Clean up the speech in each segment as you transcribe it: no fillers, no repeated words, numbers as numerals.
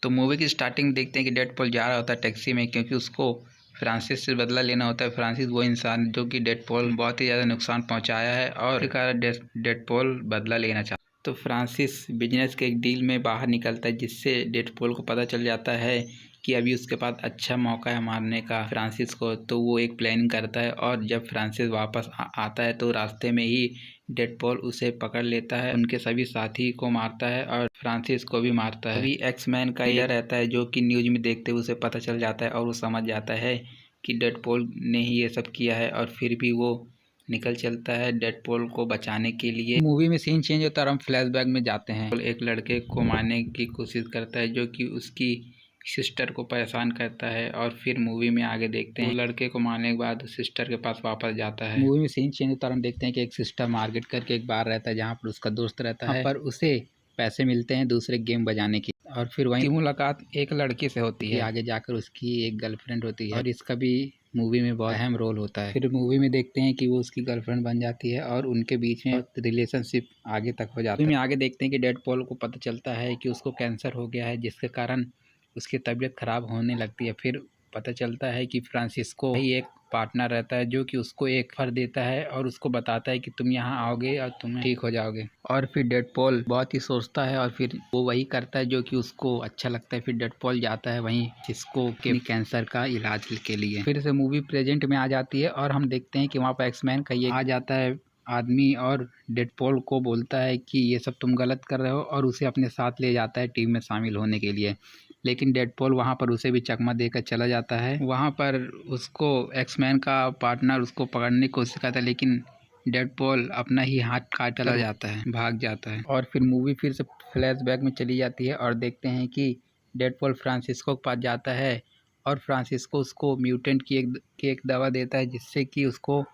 तो मूवी की स्टार्टिंग देखते हैं कि डेडपूल जा रहा होता है टैक्सी में, क्योंकि उसको फ्रांसिस से बदला लेना होता है। फ्रांसिस वो इंसान जो कि डेडपूल बहुत ही ज़्यादा नुकसान पहुंचाया है और इस कारण डेडपूल बदला लेना चाहता है। तो फ्रांसिस बिजनेस के एक डील में बाहर निकलता है, जिससे डेडपूल को पता चल जाता है कि अभी उसके पास अच्छा मौका है मारने का फ्रांसिस को। तो वो एक प्लानिंग करता है और जब फ्रांसिस वापस आता है तो रास्ते में ही डेडपूल उसे पकड़ लेता है, उनके सभी साथी को मारता है और फ्रांसिस को भी मारता है। अभी एक्स-मैन का यह रहता है जो कि न्यूज में देखते हुए उसे पता चल जाता है और वो समझ जाता है कि डेडपूल ने ही ये सब किया है, और फिर भी वो निकल चलता है डेडपूल को बचाने के लिए। मूवी में सीन चेंज होता है और हम फ्लैशबैक में जाते हैं। एक लड़के को मारने की कोशिश करता है जो कि उसकी सिस्टर को परेशान करता है, और फिर मूवी में आगे देखते हैं लड़के को मारने के बाद सिस्टर के पास वापस जाता है। मूवी में सीन चेंज होता है, हम देखते हैं कि एक सिस्टर मार्केट करके एक बार रहता है जहाँ पर उसका दोस्त रहता है, पर उसे पैसे मिलते हैं दूसरे गेम बजाने की, और फिर वहीं मुलाकात एक लड़की से होती है। आगे जाकर उसकी एक गर्लफ्रेंड होती है और इसका भी मूवी में बहुत अहम रोल होता है। फिर मूवी में देखते हैं कि वो उसकी गर्लफ्रेंड बन जाती है और उनके बीच में रिलेशनशिप आगे तक हो जाता है। मूवी में आगे देखते हैं कि डेडपूल को पता चलता है कि उसको कैंसर हो गया है, जिसके कारण उसकी तबीयत खराब होने लगती है। फिर पता चलता है कि फ्रांसिस्को ही एक पार्टनर रहता है जो कि उसको एक ऑफर देता है और उसको बताता है कि तुम यहाँ आओगे और तुम ठीक हो जाओगे। और फिर डेडपूल बहुत ही सोचता है और फिर वो वही करता है जो कि उसको अच्छा लगता है। फिर डेडपूल जाता है वहीं सिस्को के कैंसर का इलाज के लिए। फिर से मूवी प्रेजेंट में आ जाती है और हम देखते हैं कि वहाँ पर एक्स-मैन का ये आ जाता है आदमी और डेडपूल को बोलता है कि ये सब तुम गलत कर रहे हो, और उसे अपने साथ ले जाता है टीम में शामिल होने के लिए। लेकिन डेडपूल वहाँ पर उसे भी चकमा देकर चला जाता है। वहाँ पर उसको एक्स-मैन का पार्टनर उसको पकड़ने की कोशिश करता है, लेकिन डेडपूल अपना ही हाथ काट चला जाता है, भाग जाता है। और फिर मूवी फिर से फ्लैशबैक में चली जाती है और देखते हैं कि डेडपूल फ्रांसिस्को के पास जाता है और फ्रांसिस्को उसको म्यूटेंट की एक दवा देता है, जिससे कि उसको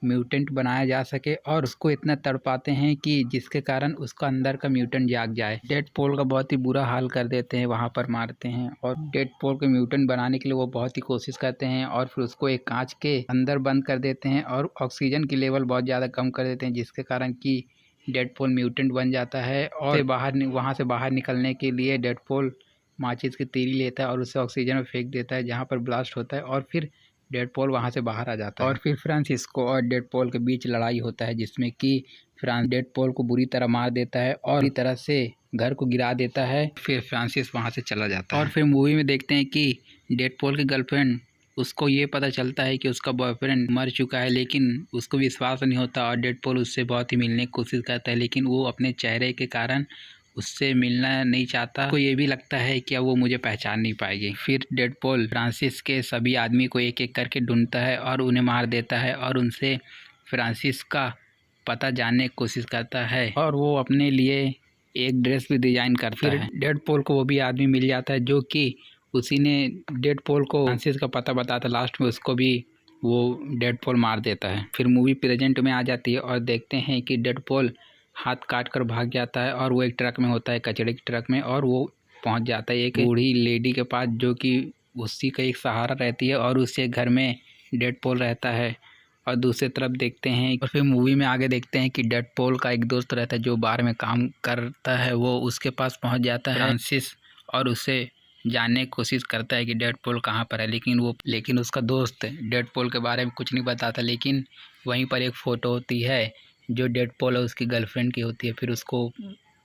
म्यूटेंट बनाया जा सके, और उसको इतना तड़पाते हैं कि जिसके कारण उसका अंदर का म्यूटेंट जाग जाए। डेडपूल का बहुत ही बुरा हाल कर देते हैं, वहाँ पर मारते हैं, और डेडपूल को म्यूटेंट बनाने के लिए वो बहुत ही कोशिश करते हैं और फिर उसको एक कांच के अंदर बंद कर देते हैं और ऑक्सीजन की लेवल बहुत ज़्यादा कम कर देते हैं, जिसके कारण कि डेडपूल म्यूटेंट बन जाता है। और वहाँ से बाहर निकलने के लिए डेडपूल माचिस की तीली लेता है और उसे ऑक्सीजन में फेंक देता है, जहाँ पर ब्लास्ट होता है, और फिर डेडपूल वहाँ से बाहर आ जाता है। और फिर फ्रांसिस्को और डेडपूल के बीच लड़ाई होता है, जिसमें कि डेडपूल को बुरी तरह मार देता है और बुरी तरह से घर को गिरा देता है। फिर फ्रांसिस वहाँ से चला जाता है। और फिर मूवी में देखते हैं कि डेडपूल की गर्लफ्रेंड, उसको ये पता चलता है कि उसका बॉयफ्रेंड मर चुका है, लेकिन उसको विश्वास नहीं होता और डेडपूल उससे बहुत ही मिलने की कोशिश करता है, लेकिन वो अपने चेहरे के कारण उससे मिलना नहीं चाहता। उसको ये भी लगता है कि अब वो मुझे पहचान नहीं पाएगी। फिर डेडपूल फ्रांसिस के सभी आदमी को एक एक करके ढूंढता है और उन्हें मार देता है और उनसे फ्रांसिस का पता जानने की कोशिश करता है, और वो अपने लिए एक ड्रेस भी डिजाइन करता है। डेडपूल को वो भी आदमी मिल जाता है जो कि उसी ने डेडपूल को फ्रांसिस का पता बताता। लास्ट में उसको भी वो डेडपूल मार देता है। फिर मूवी प्रेजेंट में आ जाती है और देखते हैं कि डेडपूल हाथ काट कर भाग जाता है और वो एक ट्रक में होता है, कचड़े के ट्रक में, और वो पहुंच जाता है एक बूढ़ी लेडी के पास जो कि उसी का एक सहारा रहती है, और उसके घर में डेडपूल रहता है। और दूसरी तरफ देखते हैं, और फिर मूवी में आगे देखते हैं कि डेडपूल का एक दोस्त रहता है जो बार में काम करता है, वो उसके पास पहुंच जाता है फ्रांसिस, और उसे जानने की कोशिश करता है कि डेडपूल कहाँ पर है, लेकिन उसका दोस्त डेडपूल के बारे में कुछ नहीं बताता। लेकिन वहीं पर एक फ़ोटो होती है जो डेडपूल है उसकी गर्लफ्रेंड की होती है। फिर उसको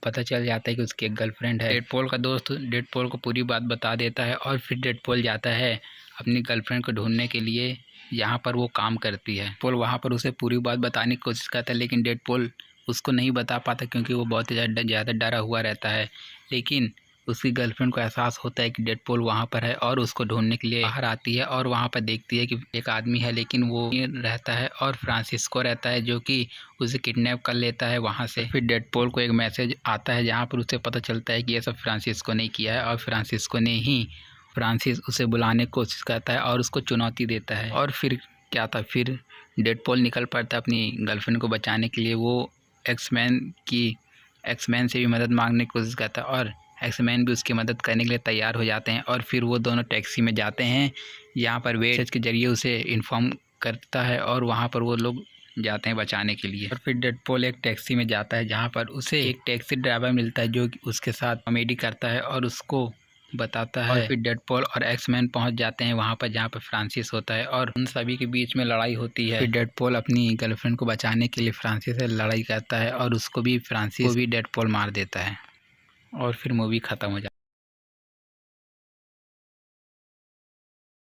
पता चल जाता है कि उसकी एक गर्लफ्रेंड है। डेडपूल का दोस्त डेडपूल को पूरी बात बता देता है और फिर डेडपूल जाता है अपनी गर्लफ्रेंड को ढूंढने के लिए, जहाँ पर वो काम करती है। डेडपूल वहाँ पर उसे पूरी बात बताने की कोशिश करता है, लेकिन डेडपूल उसको नहीं बता पाता क्योंकि वो बहुत ज़्यादा डरा हुआ रहता है। लेकिन उसकी गर्लफ्रेंड को एहसास होता है कि डेडपूल वहाँ पर है और उसको ढूंढने के लिए बाहर आती है, और वहाँ पर देखती है कि एक आदमी है, लेकिन वो रहता है और फ्रांसिस्को रहता है जो कि उसे किडनैप कर लेता है वहाँ से। फिर डेडपूल को एक मैसेज आता है जहाँ पर उसे पता चलता है कि ये सब फ्रांसिस्को ने किया है, और फ्रांसिस्को ने ही फ्रांसिस उसे बुलाने की कोशिश करता है और उसको चुनौती देता है। और फिर क्या था, फिर डेडपूल निकल पड़ता है अपनी गर्लफ्रेंड को बचाने के लिए। वो एक्स-मैन से भी मदद मांगने की कोशिश करता है और एक्स-मैन भी उसकी मदद करने के लिए तैयार हो जाते हैं, और फिर वो दोनों टैक्सी में जाते हैं, यहाँ पर वेड के जरिए उसे इन्फॉर्म करता है और वहाँ पर वो लोग जाते हैं बचाने के लिए। और फिर डेडपूल एक टैक्सी में जाता है जहाँ पर उसे एक टैक्सी ड्राइवर मिलता है जो उसके साथ कॉमेडी करता है और उसको बताता है। और फिर डेडपोल और एक्समैन पहुंच जाते हैं वहां पर जहां पर फ्रांसिस होता है और उन सभी के बीच में लड़ाई होती है। फिर डेडपोल अपनी गर्लफ्रेंड को बचाने के लिए फ्रांसिस से लड़ाई करता है और उसको भी फ्रांसिस को भी डेडपोल मार देता है और फिर मूवी खत्म हो जाती है।